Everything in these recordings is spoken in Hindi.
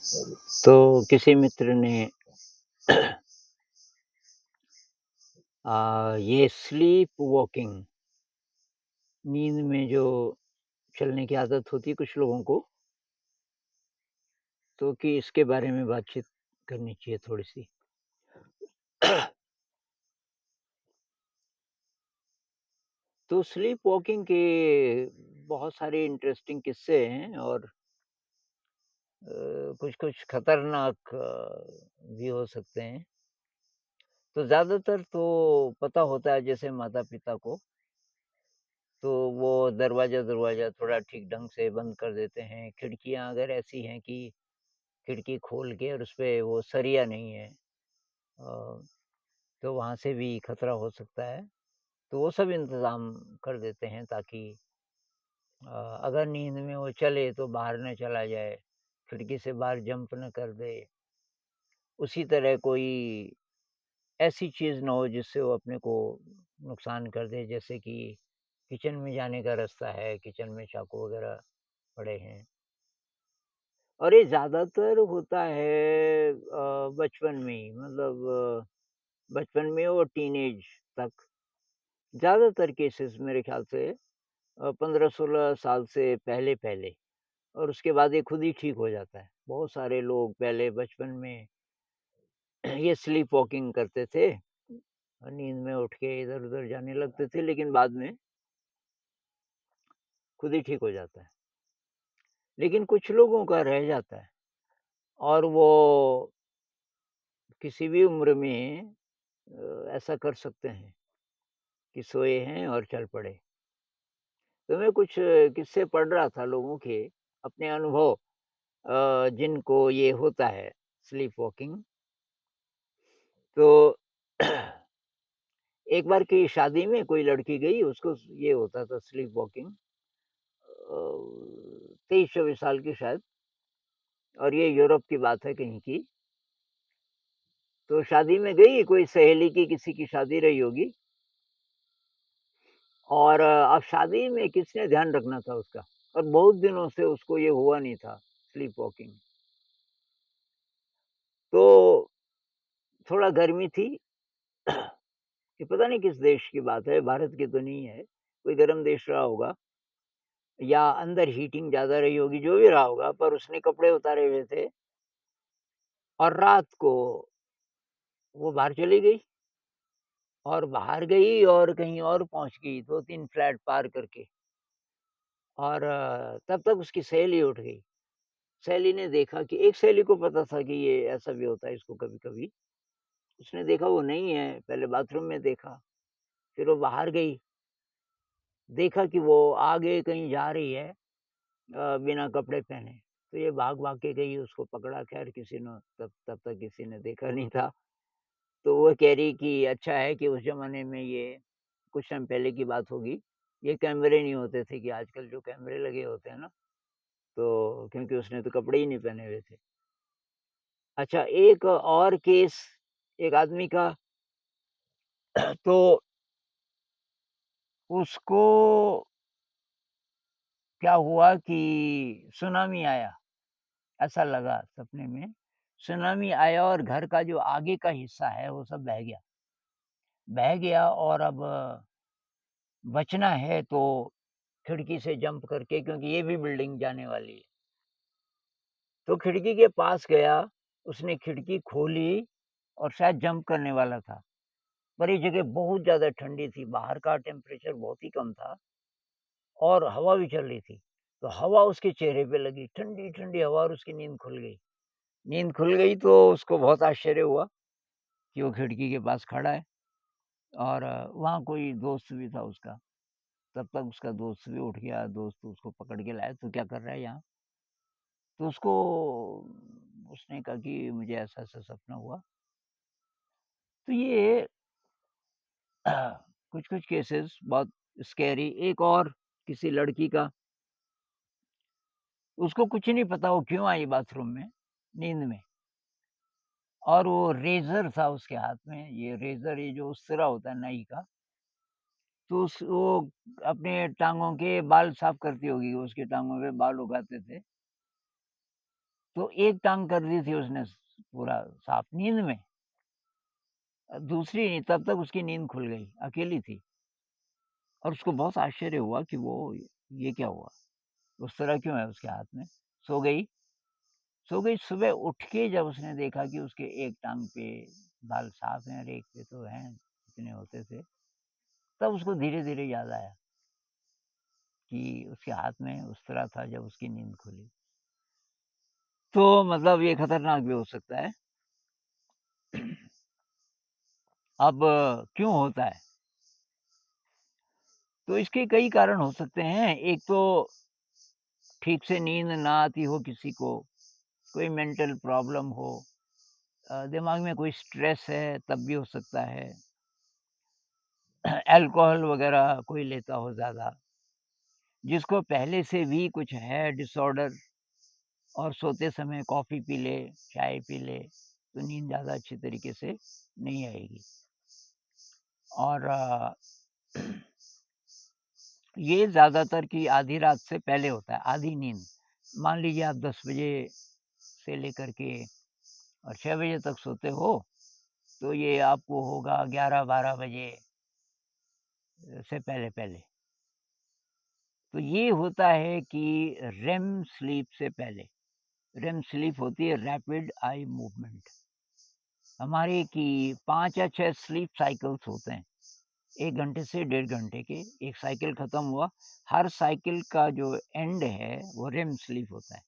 तो किसी मित्र ने ये स्लीप वॉकिंग नींद में जो चलने की आदत होती है कुछ लोगों को, तो कि इसके बारे में बातचीत करनी चाहिए थोड़ी-सी। तो स्लीप वॉकिंग के बहुत सारे इंटरेस्टिंग किस्से हैं और कुछ-कुछ खतरनाक भी हो सकते हैं। तो ज़्यादातर तो पता होता है जैसे माता-पिता को, तो वो दरवाज़ा-दरवाज़ा थोड़ा ठीक ढंग से बंद कर देते हैं। खिड़कियाँ अगर ऐसी हैं कि खिड़की खोल के और उसपे वो सरिया नहीं है तो वहाँ से भी खतरा हो सकता है। तो वो सब इंतज़ाम कर देते हैं ताकि अगर नींद में वो चले तो बाहर न चला जाए, खिड़की से बाहर जंप न कर दे। उसी तरह कोई ऐसी चीज़ ना हो जिससे वो अपने को नुकसान कर दे, जैसे कि किचन में जाने का रास्ता है, किचन में चाकू वग़ैरह पड़े हैं। और ये ज़्यादातर होता है बचपन में ही, मतलब बचपन में और टीनेज तक। ज़्यादातर केसेस मेरे ख़्याल से 15-16 साल से पहले-पहले, और उसके बाद ये खुद ही ठीक हो जाता है। बहुत सारे लोग पहले बचपन में ये स्लीप वॉकिंग करते थे और नींद में उठ के इधर-उधर जाने लगते थे, लेकिन बाद में खुद ही ठीक हो जाता है। लेकिन कुछ लोगों का रह जाता है और वो किसी भी उम्र में ऐसा कर सकते हैं कि सोए हैं और चल पड़े। तो मैं कुछ किस्से पढ़ रहा था लोगों के, अपने अनुभव, जिनको ये होता है स्लीप वॉकिंग। तो एक बार की शादी में कोई लड़की गई, उसको ये होता था स्लीप वॉकिंग, 23-24 साल की शायद, और ये यूरोप की बात है कहीं की। तो शादी में गई, कोई सहेली की किसी की शादी रही होगी, और अब शादी में किसने ध्यान रखना था उसका, और बहुत दिनों से उसको ये हुआ नहीं था स्लीप वॉकिंग। तो थोड़ा गर्मी थी। ये पता नहीं किस देश की बात है, भारत की तो नहीं है, कोई गर्म देश रहा होगा या अंदर हीटिंग ज़्यादा रही होगी, जो भी रहा होगा, पर उसने कपड़े उतारे हुए थे और रात को वो बाहर चली गई, और बाहर गई और कहीं और पहुँच गई 2-3 फ्लैट पार करके, और तब तक उसकी सहेली उठ गई। सहेली ने देखा कि एक सहेली को पता था कि ये ऐसा भी होता है इसको कभी-कभी। उसने देखा वो नहीं है, पहले बाथरूम में देखा, फिर वो बाहर गई, देखा कि वो आगे कहीं जा रही है बिना कपड़े पहने। तो ये भाग-भाग के गई, उसको पकड़ा, ख़ैर किसी ने तब तब तक किसी ने देखा नहीं था। तो वो कह रही कि अच्छा है कि उस ज़माने में, ये कुछ टाइम पहले की बात होगी, ये कैमरे नहीं होते थे कि आजकल जो कैमरे लगे होते हैं ना, तो क्योंकि उसने तो कपड़े ही नहीं पहने हुए थे। अच्छा, एक और केस एक आदमी का, तो उसको क्या हुआ कि सुनामी आया, ऐसा लगा सपने में। सुनामी आया और घर का जो आगे का हिस्सा है वो सब बह गया। बह गया और अब बचना है तो खिड़की से जंप करके, क्योंकि ये भी बिल्डिंग जाने वाली है। तो खिड़की के पास गया, उसने खिड़की खोली और शायद जंप करने वाला था। पर ये जगह बहुत ज़्यादा ठंडी थी, बाहर का टेम्परेचर बहुत ही कम था और हवा भी चल रही थी। तो हवा उसके चेहरे पे लगी, ठंडी-ठंडी हवा, और उसकी नींद खुल गई। नींद खुल गई तो उसको बहुत आश्चर्य हुआ कि वो खिड़की के पास खड़ा है, और वहाँ कोई दोस्त भी था उसका। तब तक उसका दोस्त भी उठ गया, दोस्त उसको पकड़ के लाया, "तू क्या कर रहा है यहाँ?" तो उसने कहा कि मुझे ऐसा-ऐसा सपना हुआ। तो ये कुछ-कुछ केसेस बहुत स्कैरी। एक और किसी लड़की का, उसको कुछ नहीं पता वो क्यों आई बाथरूम में, नींद में, और वो रेज़र था उसके हाथ में, ये रेज़र, ये जो उस्तरा होता है नाई का, तो वो अपने टाँगों के बाल साफ करती होगी, उसकी टाँगों पे बाल उगाते थे। तो एक टाँग कर दी थी उसने पूरा साफ नींद में। दूसरी नहीं, तब तक उसकी नींद खुल गई, अकेली थी और उसको बहुत आश्चर्य हुआ कि वो ये क्या हुआ? उस तरह क्यों है उसके हाथ में? सो गई, सुबह उठ के जब उसने देखा कि उसके एक टाँग पे बाल साफ हैं और एक पे तो हैं, इतने होते थे, तब उसको धीरे-धीरे याद आया कि उसके हाथ में उस तरह था जब उसकी नींद खुली। तो मतलब ये खतरनाक भी हो सकता है। अब क्यों होता है? तो इसके कई कारण हो सकते हैं। एक तो ठीक से नींद ना आती हो किसी को, कोई मेंटल प्रॉब्लम हो, दिमाग में कोई स्ट्रेस है तब भी हो सकता है। अल्कोहल वगैरह कोई लेता हो ज़्यादा, जिसको पहले से भी कुछ है डिसऑर्डर और सोते समय कॉफ़ी पी ले, चाय पी ले, तो नींद ज़्यादा अच्छी तरीके से नहीं आएगी। और ये ज़्यादातर कि आधी रात से पहले होता है, आधी नींद। मान लीजिए आप 10 बजे से लेकर के और 6 बजे तक सोते हो, तो ये आपको होगा 11-12 बजे से पहले-पहले। तो ये होता है कि रेम स्लीप से पहले। रेम स्लीप होती है रैपिड आई मूवमेंट। हमारे कि 5 या 6 स्लीप साइकिल्स होते हैं। 1 घंटे से 1.5 घंटे के, एक साइकिल खत्म हुआ, हर साइकिल का जो एंड है वो रेम स्लीप होता है।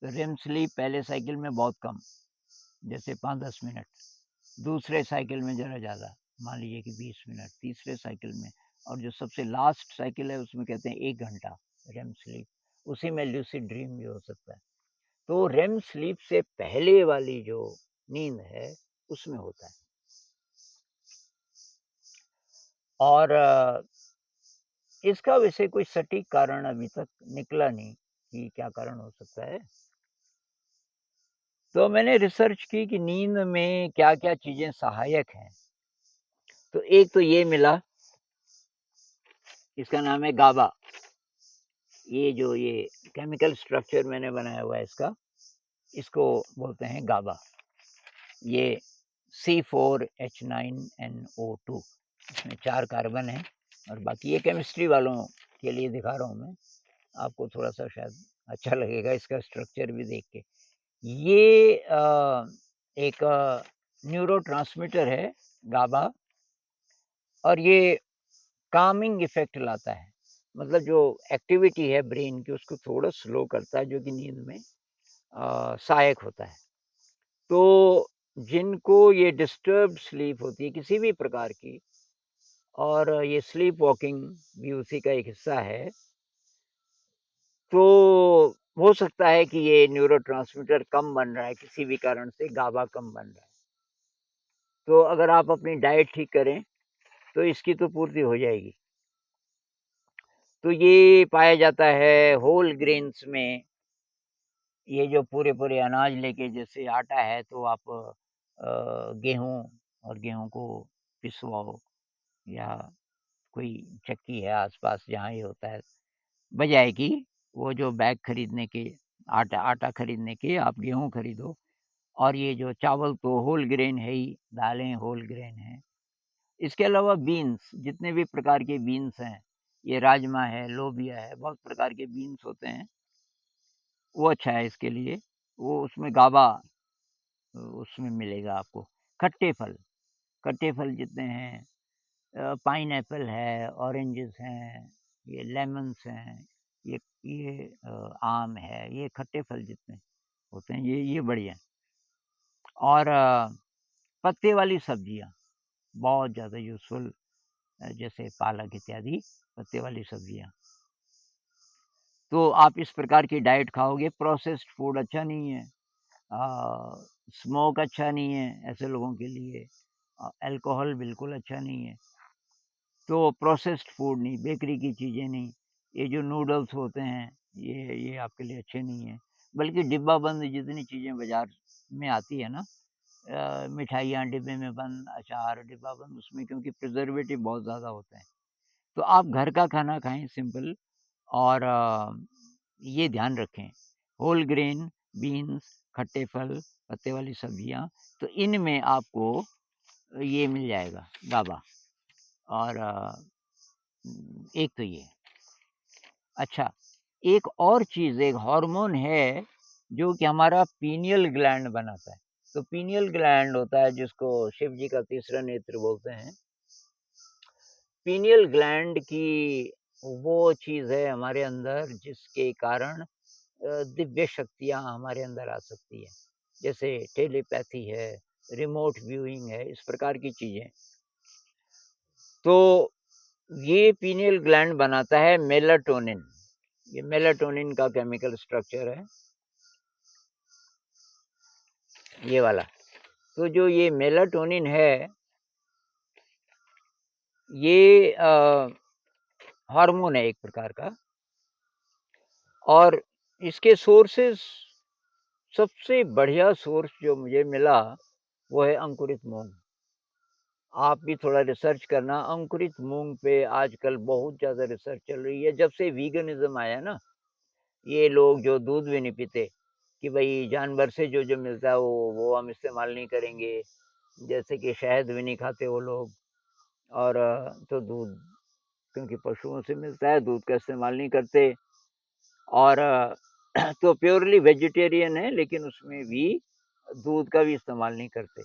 तो रेम स्लीप पहले साइकिल में बहुत कम, जैसे 5-10 मिनट, दूसरे साइकिल में ज़रा ज़्यादा, मान लीजिए कि 20 मिनट, तीसरे साइकिल में, और जो सबसे लास्ट साइकिल है उसमें कहते हैं 1 घंटा रेम स्लीप, उसी में लूसिड ड्रीम भी हो सकता है। तो रेम स्लीप से पहले वाली जो नींद है, उसमें होता है। और इसका वैसे कोई सटीक कारण अभी तक निकला नहीं कि क्या कारण हो सकता है। तो मैंने रिसर्च की कि नींद में क्या-क्या चीज़ें सहायक हैं। तो एक तो ये मिला, इसका नाम है गाबा। ये केमिकल स्ट्रक्चर मैंने बनाया हुआ है इसका, इसको बोलते हैं गाबा। ये C4H9NO2, इसमें 4 कार्बन हैं और बाकी ये केमिस्ट्री वालों के लिए दिखा रहा हूँ मैं, आपको थोड़ा-सा शायद अच्छा लगेगा इसका स्ट्रक्चर भी देख के। ये एक न्यूरोट्रांसमीटर है गाबा, और ये कामिंग इफ़ेक्ट लाता है। मतलब जो एक्टिविटी है ब्रेन की उसको थोड़ा स्लो करता है, जो कि नींद में सहायक होता है। तो जिनको ये डिस्टर्ब्ड स्लीप होती है किसी भी प्रकार की, और ये स्लीप वॉकिंग भी उसी का एक हिस्सा है, तो हो सकता है कि ये न्यूरोट्रांसमीटर कम बन रहा है, किसी भी कारण से गाबा कम बन रहा है। तो अगर आप अपनी डाइट ठीक करें, तो इसकी तो पूर्ति हो जाएगी। तो ये पाया जाता है होल ग्रेन्स में, ये जो पूरे-पूरे अनाज लेके, जैसे आटा है तो आप गेहूँ, और गेहूँ को पिसवाओ, या कोई चक्की है आस-पास जहाँ ये होता है, बजाए कि वो जो बैग खरीदने के, आटा आटा खरीदने के आप गेहूँ खरीदो। और ये जो चावल तो होल ग्रेन है ही, दालें होल ग्रेन हैं। इसके अलावा बीन्स, जितने भी प्रकार के बीन्स हैं, ये राजमा है, लोबिया है, बहुत प्रकार के बीन्स होते हैं, वो अच्छा है इसके लिए। वो उसमें गाबा उसमें मिलेगा आपको। खट्टे फल जितने हैं, पाइनएप्पल है, ऑरेंजेस हैं, ये लेमन्स हैं, ये आम है, ये खट्टे फल जितने होते हैं, ये बढ़िया हैं। और पत्ते वाली सब्जियाँ बहुत ज़्यादा यूज़फुल, जैसे पालक इत्यादि पत्ते वाली सब्जियाँ। तो आप इस प्रकार की डाइट खाओगे, प्रोसेस्ड फूड अच्छा नहीं है। स्मोक अच्छा नहीं है ऐसे लोगों के लिए, अल्कोहल बिल्कुल अच्छा नहीं है। तो प्रोसेस्ड फूड नहीं, बेकरी की चीज़ें नहीं, ये जो नूडल्स होते हैं, ये आपके लिए अच्छे नहीं हैं। बल्कि डिब्बा बंद जितनी चीज़ें बाज़ार में आती है ना, मिठाइयाँ डिब्बे में बंद, अचार डिब्बा बंद, उसमें क्योंकि प्रिज़र्वेटिव बहुत ज़्यादा होते हैं। तो आप घर का खाना खाएँ सिंपल, और ये ध्यान रखें, होल ग्रेन बीन्स, खट्टे फल, पत्ते वाली सब्जियाँ, तो इनमें आपको ये मिल जाएगा गाबा और एक तो ये। अच्छा, एक और चीज़, एक हार्मोन है जो कि हमारा पीनियल ग्लैंड बनाता है। तो पीनियल ग्लैंड होता है जिसको शिव जी का तीसरा नेत्र बोलते हैं। पीनियल ग्लैंड की वो चीज़ है हमारे अंदर जिसके कारण दिव्य शक्तियाँ हमारे अंदर आ सकती है। जैसे टेलीपैथी है, रिमोट व्यूइंग है, इस प्रकार की चीज़ें। तो ये पीनियल ग्लैंड बनाता है मेलाटोनिन। ये मेलाटोनिन का केमिकल स्ट्रक्चर है, ये वाला। तो जो ये मेलाटोनिन है, ये हार्मोन है एक प्रकार का और इसके सोर्सेज़ सबसे बढ़िया सोर्स जो मुझे मिला, वो है अंकुरित मूँग। आप भी थोड़ा रिसर्च करना, अंकुरित मूँग पे आजकल बहुत ज़्यादा रिसर्च चल रही है। जब से वीगनिज़्म आया ना, ये लोग जो दूध भी नहीं पीते, कि भई जानवर से जो-जो मिलता है वो हम इस्तेमाल नहीं करेंगे। जैसे कि शहद भी नहीं खाते वो लोग और तो दूध क्योंकि पशुओं से मिलता है, दूध का इस्तेमाल नहीं करते और तो प्योरली वेजिटेरियन है लेकिन उसमें भी दूध का भी इस्तेमाल नहीं करते।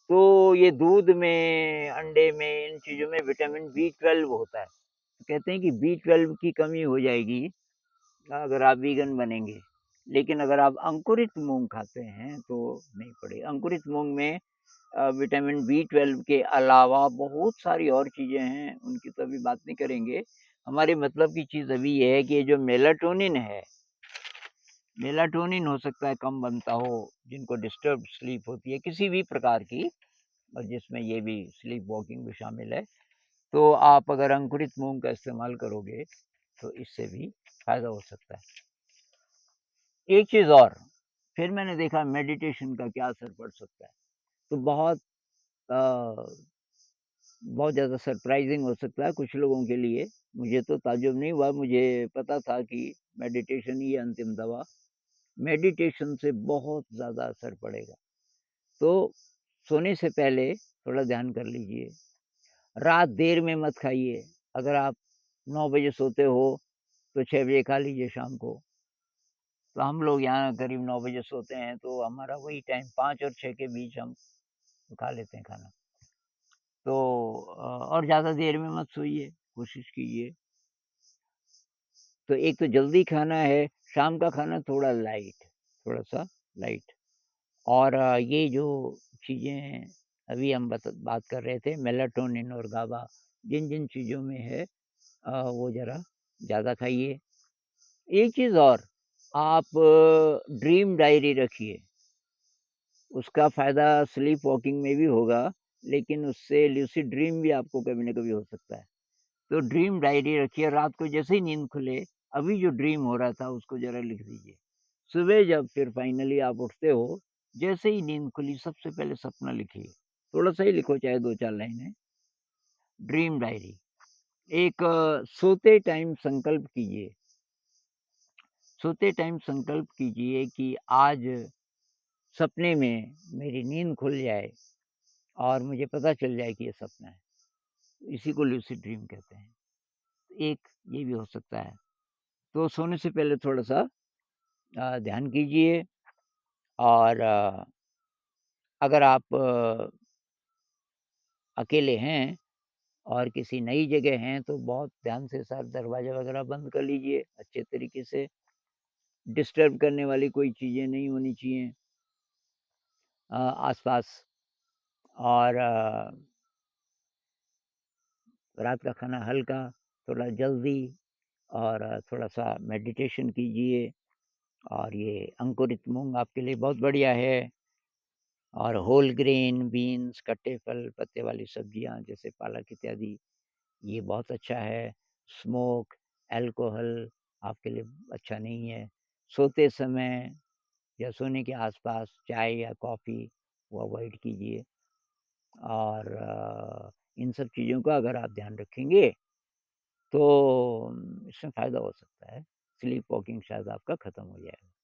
तो ये दूध में, अंडे में, इन चीज़ों में विटामिन बी 12 होता है। तो कहते हैं कि बी 12 की कमी हो जाएगी अगर आप वीगन बनेंगे। लेकिन अगर आप अंकुरित मूँग खाते हैं तो नहीं पड़ेगा। अंकुरित मूँग में विटामिन बी 12 के अलावा बहुत सारी और चीज़ें हैं, उनकी तो अभी बात नहीं करेंगे। हमारे मतलब की चीज़ अभी ये है कि ये जो मेलाटोनिन है, मेलाटोनिन हो सकता है कम बनता हो, जिनको डिस्टर्ब्ड स्लीप होती है किसी भी प्रकार की और जिसमें ये भी स्लीप वॉकिंग भी शामिल है। तो आप अगर अंकुरित मूँग का इस्तेमाल करोगे, तो इससे भी फ़ायदा हो सकता है। एक चीज़ और, फिर मैंने देखा मेडिटेशन का क्या असर पड़ सकता है। तो अ, बहुत ज़्यादा सरप्राइज़िंग हो सकता है कुछ लोगों के लिए। मुझे तो ताज्जुब नहीं हुआ, मुझे पता था कि मेडिटेशन ही है अंतिम दवा। मेडिटेशन से बहुत ज़्यादा असर पड़ेगा। तो सोने से पहले थोड़ा ध्यान कर लीजिए। रात देर में मत खाइए। अगर आप 9 बजे सोते हो, तो 6 बजे खा लीजिए शाम को। तो हम लोग यहाँ करीब 9 बजे सोते हैं, तो हमारा वही टाइम 5 और 6 के बीच हम खा लेते हैं खाना। तो और ज़्यादा देर में मत सोइए, कोशिश कीजिए। तो एक तो जल्दी खाना है, शाम का खाना थोड़ा लाइट, थोड़ा-सा लाइट और ये जो चीज़ें अभी हम बात कर रहे थे मेलाटोनिन और गाबा, जिन-जिन चीज़ों में है वो ज़रा ज़्यादा खाइए। एक चीज़ और, आप ड्रीम डायरी रखिए। उसका फ़ायदा स्लीप वॉकिंग में भी होगा, लेकिन उससे लूसिड ड्रीम भी आपको कभी न कभी हो सकता है। तो ड्रीम डायरी रखिए, रात को जैसे ही नींद खुले, अभी जो ड्रीम हो रहा था उसको ज़रा लिख दीजिए। सुबह जब फिर फाइनली आप उठते हो, जैसे ही नींद खुली सबसे पहले सपना लिखिए। थोड़ा-सा ही लिखो चाहे 2-4 लाइनें, ड्रीम डायरी। एक सोते टाइम संकल्प कीजिए, सोते टाइम संकल्प कीजिए कि आज सपने में मेरी नींद खुल जाए और मुझे पता चल जाए कि ये सपना है। इसी को लूसिड ड्रीम कहते हैं। एक ये भी हो सकता है। तो सोने से पहले थोड़ा-सा ध्यान कीजिए और अगर आप अकेले हैं और किसी नई जगह हैं, तो बहुत ध्यान से सारे दरवाज़ा वगैरह बंद कर लीजिए अच्छे तरीके से। डिस्टर्ब करने वाली कोई चीज़ें नहीं होनी चाहिए आस-पास और रात का खाना हल्का, थोड़ा जल्दी और थोड़ा-सा मेडिटेशन कीजिए और ये अंकुरित मूँग आपके लिए बहुत बढ़िया है और होल ग्रेन, बीन्स, कट्टे फल, पत्ते वाली सब्जियाँ जैसे पालक इत्यादि, ये बहुत अच्छा है। स्मोक, अल्कोहल आपके लिए अच्छा नहीं है। सोते समय या सोने के आस-पास चाय या कॉफ़ी वो अवॉइड कीजिए और इन सब चीज़ों का अगर आप ध्यान रखेंगे, तो इसमें फ़ायदा हो सकता है। स्लीप वॉकिंग शायद आपका ख़त्म हो जाएगा।